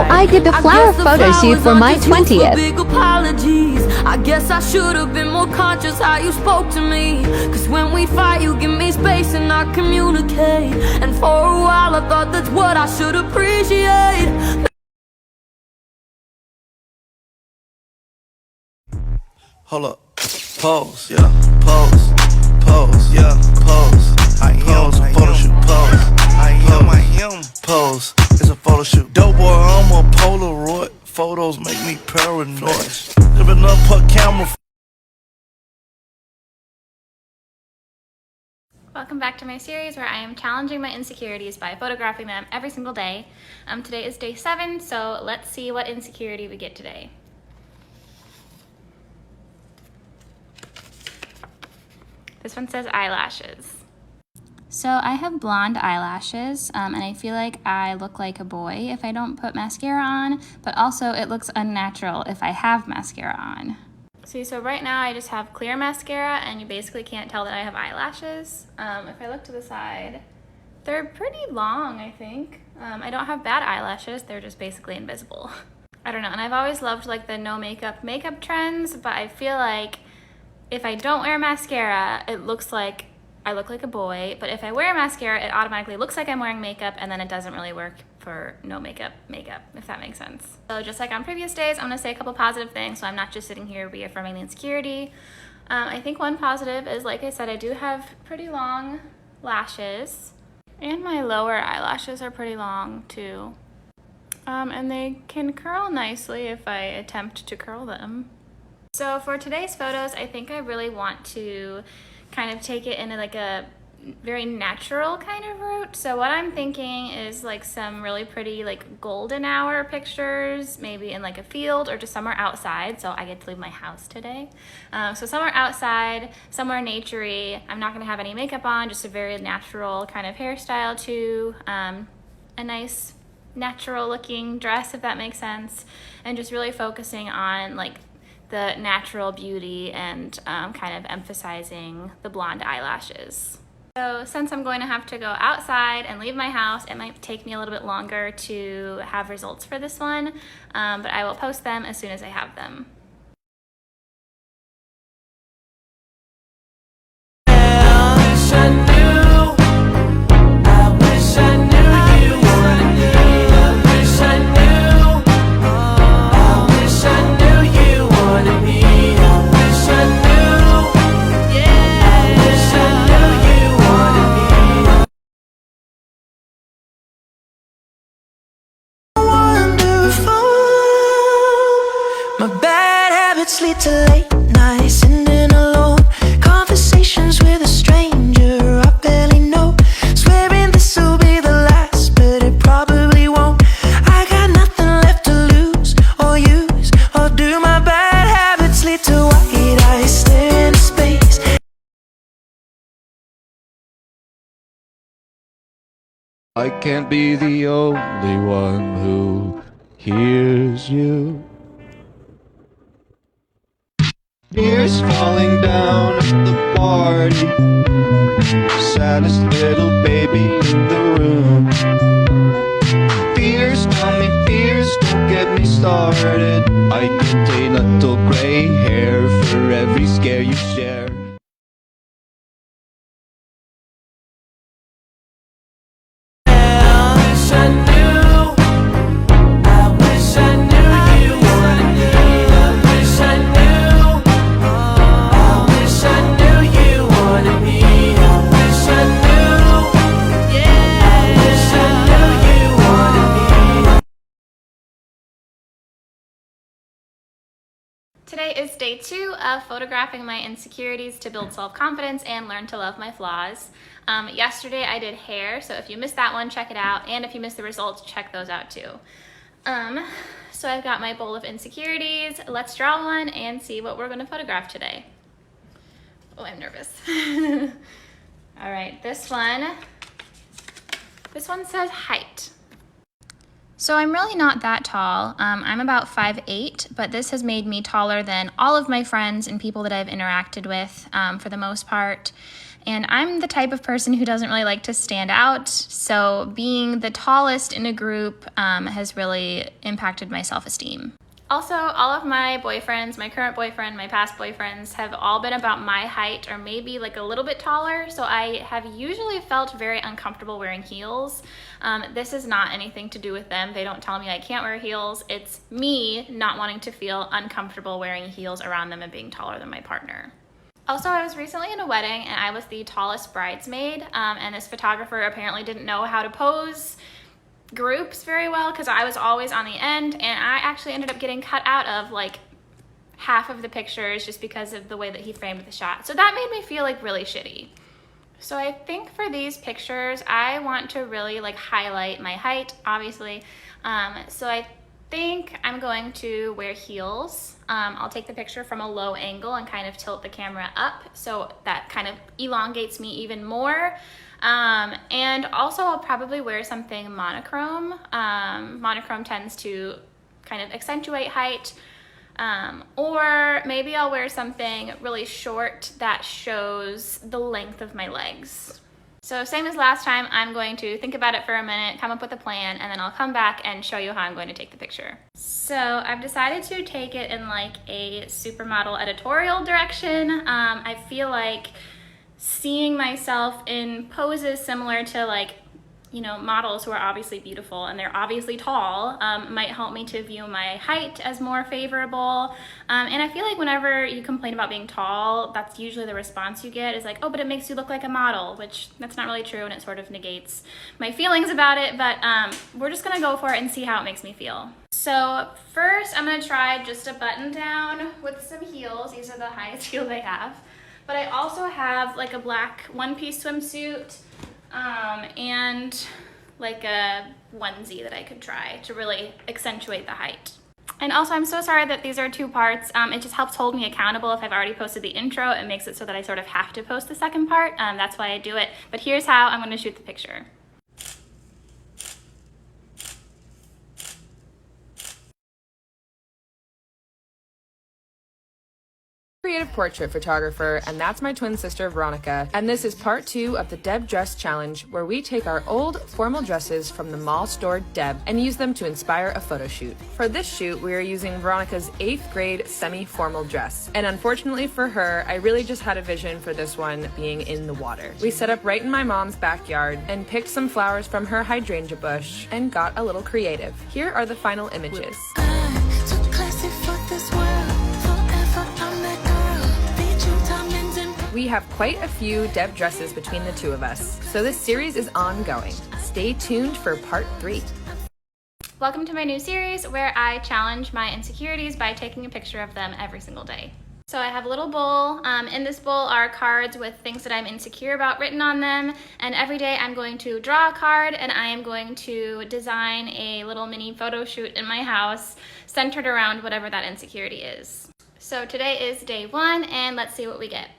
I did the flower photo shoot for my 20th. Big apologies. I guess I should have been more conscious how you spoke to me. Cause when we fight, you give me space and I communicate. And for a while, I thought that's what I should appreciate. Hold up, pose, yeah, pose, yeah, pose. I am a photo shoot, pose. I am pose. It's a photo shoot. Dope boy, I'm a Polaroid. Photos make me paranoid. Living up her camera. Welcome back to my series where I am challenging my insecurities by photographing them every single day. Today is day 7, so let's see what insecurity we get today. This one says eyelashes. So I have blonde eyelashes, and I feel like I look like a boy if I don't put mascara on, but also it looks unnatural if I have mascara on. See, so right now I just have clear mascara, and you basically can't tell that I have eyelashes. If I look to the side, they're pretty long, I think. I don't have bad eyelashes, they're just basically invisible. I don't know, and I've always loved like the no makeup trends, but I feel like if I don't wear mascara, it looks like I look like a boy, but if I wear mascara, it automatically looks like I'm wearing makeup, and then it doesn't really work for no makeup, if that makes sense. So just like on previous days, I'm gonna say a couple positive things, so I'm not just sitting here reaffirming the insecurity. I think one positive is, like I said, I do have pretty long lashes, and my lower eyelashes are pretty long too. And they can curl nicely if I attempt to curl them. So for today's photos, I think I really want to kind of take it into like a very natural kind of route. So what I'm thinking is like some really pretty like golden hour pictures, maybe in like a field or just somewhere outside. So I get to leave my house today. So somewhere outside, somewhere naturey. I'm not gonna have any makeup on, just a very natural kind of hairstyle too. A nice natural looking dress, if that makes sense. And just really focusing on like the natural beauty and kind of emphasizing the blonde eyelashes. So since I'm going to have to go outside and leave my house, it might take me a little bit longer to have results for this one, but I will post them as soon as I have them. Lead to late nights, sitting alone, conversations with a stranger I barely know, swearing this will be the last, but it probably won't. I got nothing left to lose or use, or do my bad habits lead to white eyes staring into space? I can't be the only one who hears you. Tears falling down at the party, saddest little baby in the room. Fears, tell me fears, don't get me started. I get a little gray hair for every scare you share. Today is day 2 of photographing my insecurities to build self-confidence and learn to love my flaws. Yesterday I did hair, so if you missed that one, check it out, and if you missed the results, check those out too. So I've got my bowl of insecurities. Let's draw one and see what we're going to photograph today. Oh, I'm nervous. All right, this one says height. So I'm really not that tall. I'm about 5'8", but this has made me taller than all of my friends and people that I've interacted with for the most part. And I'm the type of person who doesn't really like to stand out, so being the tallest in a group has really impacted my self-esteem. Also, all of my boyfriends, my current boyfriend, my past boyfriends, have all been about my height or maybe like a little bit taller, so I have usually felt very uncomfortable wearing heels. This is not anything to do with them. They don't tell me I can't wear heels. It's me not wanting to feel uncomfortable wearing heels around them and being taller than my partner. Also, I was recently in a wedding and I was the tallest bridesmaid, and this photographer apparently didn't know how to pose groups very well because I was always on the end, and I actually ended up getting cut out of like half of the pictures just because of the way that he framed the shot. So that made me feel like really shitty. So I think for these pictures, I want to really like highlight my height, obviously. So I think I'm going to wear heels. I'll take the picture from a low angle and kind of tilt the camera up so that kind of elongates me even more. And also I'll probably wear something monochrome. Monochrome tends to kind of accentuate height. Or maybe I'll wear something really short that shows the length of my legs. So same as last time, I'm going to think about it for a minute, come up with a plan, and then I'll come back and show you how I'm going to take the picture. So I've decided to take it in like a supermodel editorial direction. I feel like seeing myself in poses similar to like, you know, models who are obviously beautiful and they're obviously tall might help me to view my height as more favorable. And I feel like whenever you complain about being tall, that's usually the response you get is like, oh, but it makes you look like a model, which that's not really true and it sort of negates my feelings about it, but we're just gonna go for it and see how it makes me feel. So first I'm gonna try just a button down with some heels. These are the highest heels I have. But I also have like a black one-piece swimsuit and like a onesie that I could try to really accentuate the height. And also, I'm so sorry that these are two parts. It just helps hold me accountable. If I've already posted the intro, it makes it so that I sort of have to post the second part. That's why I do it. But here's how I'm going to shoot the picture. Creative portrait photographer, and that's my twin sister Veronica, and this is part 2 of the Deb Dress Challenge, where we take our old formal dresses from the mall store Deb and use them to inspire a photo shoot. For this shoot, we are using Veronica's 8th grade semi-formal dress, and unfortunately for her, I really just had a vision for this one being in the water. We set up right in my mom's backyard and picked some flowers from her hydrangea bush and got a little creative. Here are the final images. So classy for this world, forever I'm that girl. We have quite a few Deb dresses between the two of us, so this series is ongoing. Stay tuned for part 3. Welcome to my new series where I challenge my insecurities by taking a picture of them every single day. So I have a little bowl. In this bowl are cards with things that I'm insecure about written on them, and every day I'm going to draw a card and I am going to design a little mini photo shoot in my house centered around whatever that insecurity is. So today is day 1 and let's see what we get.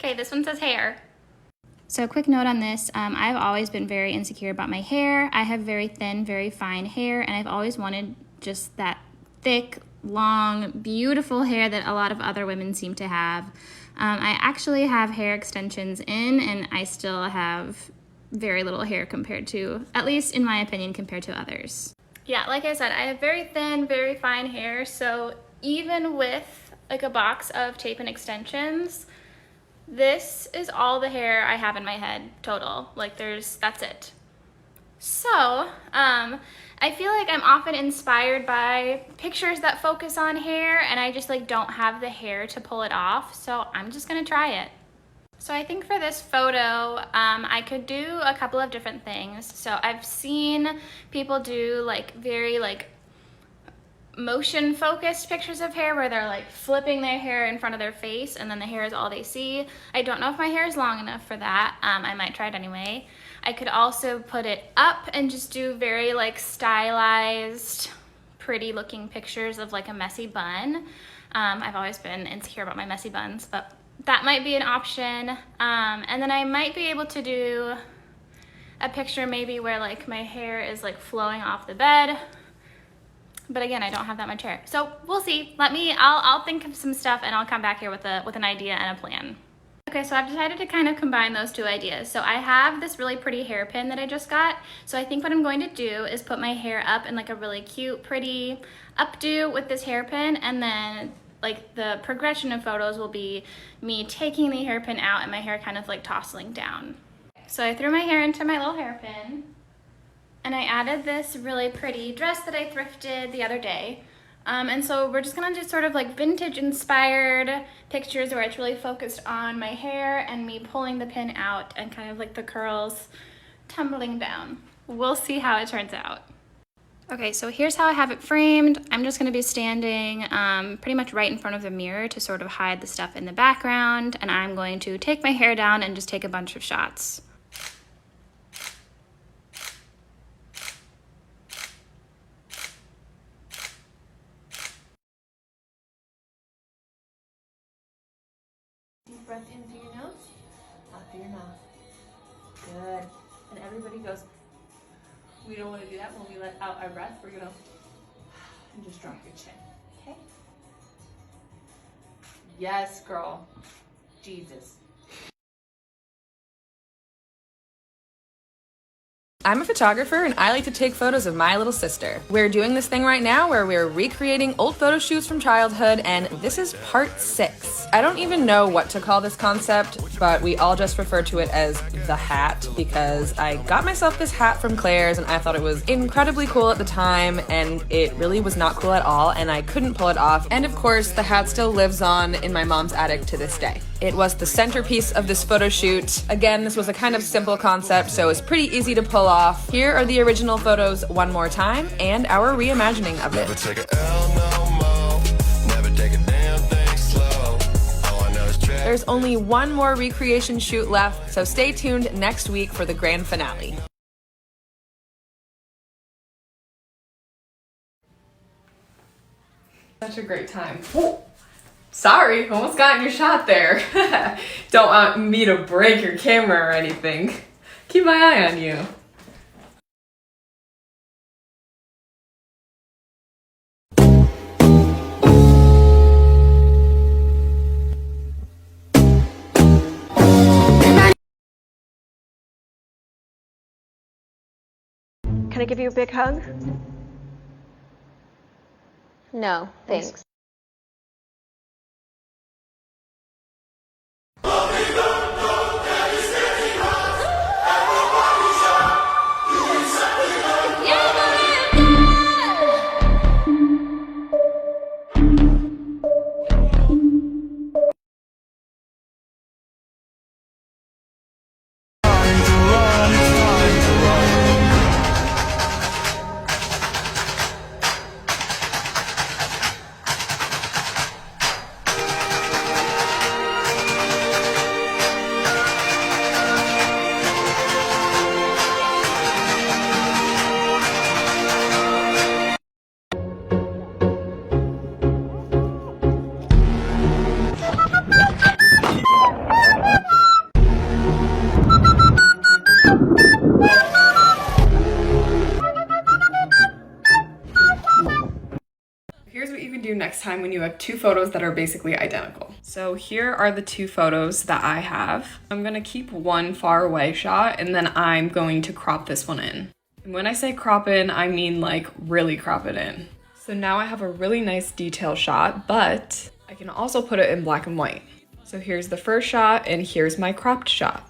Okay, this one says hair. So a quick note on this, I've always been very insecure about my hair. I have very thin, very fine hair, and I've always wanted just that thick, long, beautiful hair that a lot of other women seem to have. I actually have hair extensions in, and I still have very little hair compared to, at least in my opinion, compared to others. Yeah, like I said, I have very thin, very fine hair, so even with like a box of tape and extensions, this is all the hair I have in my head total. Like that's it. So I feel like I'm often inspired by pictures that focus on hair, and I just like don't have the hair to pull it off, so I'm just gonna try it. So I think for this photo, I could do a couple of different things. So I've seen people do like very like motion focused pictures of hair where they're like flipping their hair in front of their face and then the hair is all they see. I don't know if my hair is long enough for that. I might try it anyway. I could also put it up and just do very like stylized, pretty looking pictures of like a messy bun. I've always been insecure about my messy buns, but that might be an option. And then I might be able to do a picture maybe where like my hair is like flowing off the bed. But again, I don't have that much hair. So we'll see. I'll think of some stuff and I'll come back here with an idea and a plan. Okay, so I've decided to kind of combine those two ideas. So I have this really pretty hairpin that I just got. So I think what I'm going to do is put my hair up in like a really cute, pretty updo with this hairpin, and then like the progression of photos will be me taking the hairpin out and my hair kind of like tossing down. So I threw my hair into my little hairpin, and I added this really pretty dress that I thrifted the other day. And so we're just gonna do sort of like vintage inspired pictures where it's really focused on my hair and me pulling the pin out and kind of like the curls tumbling down. We'll see how it turns out. Okay, so here's how I have it framed. I'm just gonna be standing pretty much right in front of the mirror to sort of hide the stuff in the background, and I'm going to take my hair down and just take a bunch of shots. Deep breath in through your nose, out through your mouth. Good. And everybody goes, we don't want to do that when we let out our breath. We're going to and just drop your chin. Okay? Yes, girl. Jesus. I'm a photographer and I like to take photos of my little sister. We're doing this thing right now where we're recreating old photo shoots from childhood, and this is part 6. I don't even know what to call this concept, but we all just refer to it as the hat because I got myself this hat from Claire's and I thought it was incredibly cool at the time, and it really was not cool at all and I couldn't pull it off. And of course, the hat still lives on in my mom's attic to this day. It was the centerpiece of this photo shoot. Again, this was a kind of simple concept, so it's pretty easy to pull off. Here are the original photos one more time and our reimagining of it. Never take a L no more. Never take a damn thing slow. All I know is trap. There's only one more recreation shoot left, so stay tuned next week for the grand finale. Such a great time. Whoa. Sorry, almost got in your shot there. Don't want me to break your camera or anything. Keep my eye on you. Can I give you a big hug? No, thanks. Next time when you have two photos that are basically identical. So here are the two photos that I have. I'm gonna keep one far away shot and then I'm going to crop this one in. And when I say crop in, I mean like really crop it in. So now I have a really nice detail shot, but I can also put it in black and white. So here's the first shot and here's my cropped shot.